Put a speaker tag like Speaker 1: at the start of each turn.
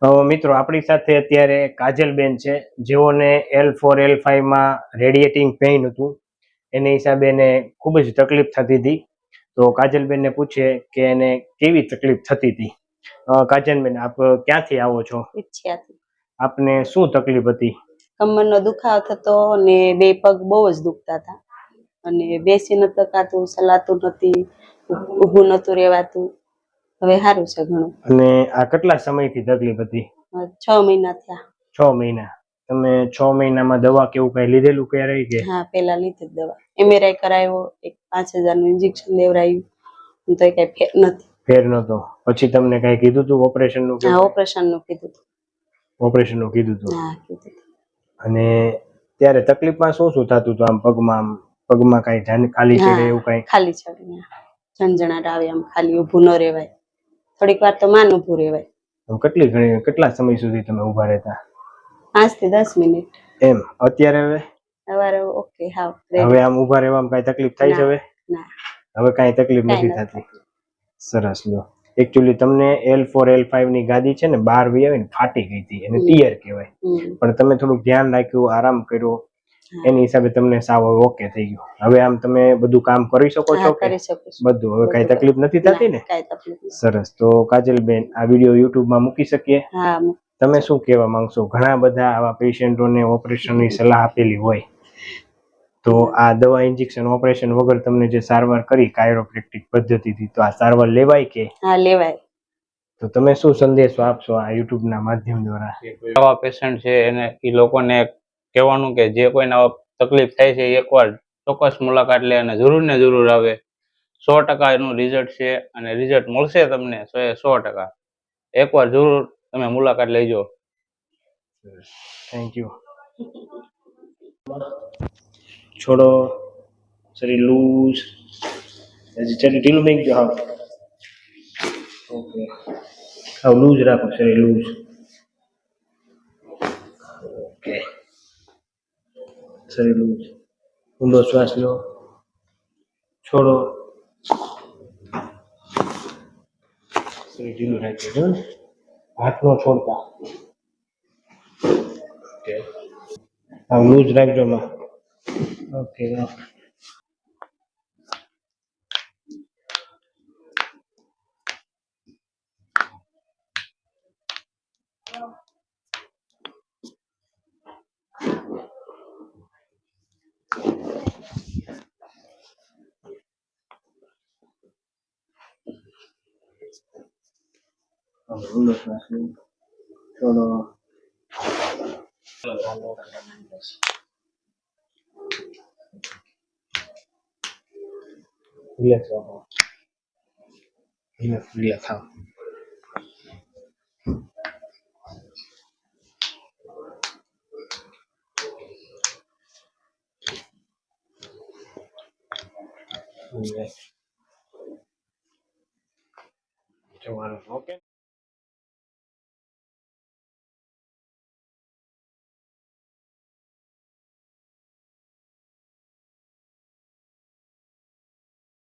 Speaker 1: મિત્રો આપણી સાથે અત્યારે કાજલબેન છે, જેઓને L4 L5 માં રેડિયેટિંગ પેઇન હતું, એને હિસાબે એને ખૂબ જ તકલીફ થતી હતી. તો કાજલબેનને પૂછીએ કે એને કેવી તકલીફ થતી હતી. કાજલબેન, આપ ક્યાંથી આવો છો?
Speaker 2: ઈચ્છ્યાથી.
Speaker 1: આપને શું તકલીફ હતી?
Speaker 2: કમરનો દુખાવો થતો અને બે પગ બહુ જ દુખતા હતા અને બેસી નતું શકાતું, ચલાતું નથી, ઊભું નતું રહેવાતું. હવે સારું છે ઘણું.
Speaker 1: અને આ કેટલા સમયથી તકલીફ હતી?
Speaker 2: 6 મહિના થયા.
Speaker 1: 6 મહિના. તમે 6 મહિનામાં દવા કેવું કઈ લીધેલું ક્યારે કે?
Speaker 2: હા, પેલા લીધી દવા, MRI કરાવ્યો, એક 5,000 નું ઇન્જેક્શન લેવડાવ્યું, તો કઈ ફેર નથી.
Speaker 1: ફેર નતો. પછી તમને કઈ કીધું હતું ઓપરેશન નું?
Speaker 2: હા, ઓપરેશન નું કીધું હતું.
Speaker 1: ઓપરેશન નું કીધું હતું?
Speaker 2: હા, કીધું.
Speaker 1: અને ત્યારે તકલીફમાં શું શું થતું હતું? આમ પગમાં કઈ ખાલી ચડે એવું કઈ?
Speaker 2: ખાલી ચડે, ઝંઝણાટ આવે, આમ ખાલી ઊભું ન રહેવાય, થોડીક વાર તો માન ઊભું રહેવાય.
Speaker 1: કેટલા સમય સુધી તમે ઊભા રહેતા?
Speaker 2: 5 થી 10 મિનિટ.
Speaker 1: એમ. અત્યારે
Speaker 2: હવે ઓકે, હા.
Speaker 1: હવે આમ ઊભા રહેવામાં કઈ તકલીફ થાય છે હવે?
Speaker 2: ના,
Speaker 1: હવે કઈ તકલીફ નથી થતી. સરસ. લો, એકચ્યુઅલી તમને L4 L5 ની ગાદી છે ને, બહાર વી આવી ને ફાટી ગઈ હતી, એને ટીયર કહેવાય. પણ તમે થોડુંક ધ્યાન રાખ્યું, આરામ કર્યો, એની હિસાબે તમને સાવ ઓકે થઈ ગયું. હવે આમ તમે બધું કામ કરી શકો છો કે? બધું. હવે કઈ તકલીફ નથી થતી ને? સરસ. તો કાજલબેન, આ વિડીયો YouTube માં મૂકી શકીએ? તમે શું કહેવા માંગશો? ઘણા બધા આવા પેશન્ટોને ઓપરેશનની સલાહ આપેલી હોય, તો આ દવા, ઇન્જેક્શન, ઓપરેશન વગર તમને જે સારવાર કરી કાયરોપ્રેક્ટિક પદ્ધતિથી, તો આ સારવાર લેવાય કે?
Speaker 2: હા, લેવાય.
Speaker 1: તો તમે શું સંદેશો આપશો આ YouTube ના માધ્યમ દ્વારા?
Speaker 3: આવા પેશન્ટ છે એને એ લોકોને કહેવાનું કે જે કોઈને તકલીફ થાય છે, એકવાર ચોક્કસ મુલાકાત લે અને જરૂર ને જરૂર આવે. 100% એનું રિઝલ્ટ છે અને રિઝલ્ટ મળશે તમને 100%. એકવાર જરૂર તમે મુલાકાત લેજો.
Speaker 1: Thank you. છોડો શરીર લૂઝ, શરીર ઢીલું નહીં ગયો. હા, ઓકે. હા, લૂઝ રાખો, શરીર લૂઝ. ઓકે, શરીર લૂઝ. ઊંડો શ્વાસ લો, છોડો, શરીર ઢીલું રાખજો. હાથ નો છોડતા. ઓકે, હા, લૂઝ રાખજો માં. ઓકે. ઊંડો શ્વાસ લો, છોડો. રિલેક્સ રાખો. રિલેક્સ થાઓ. ઓકે.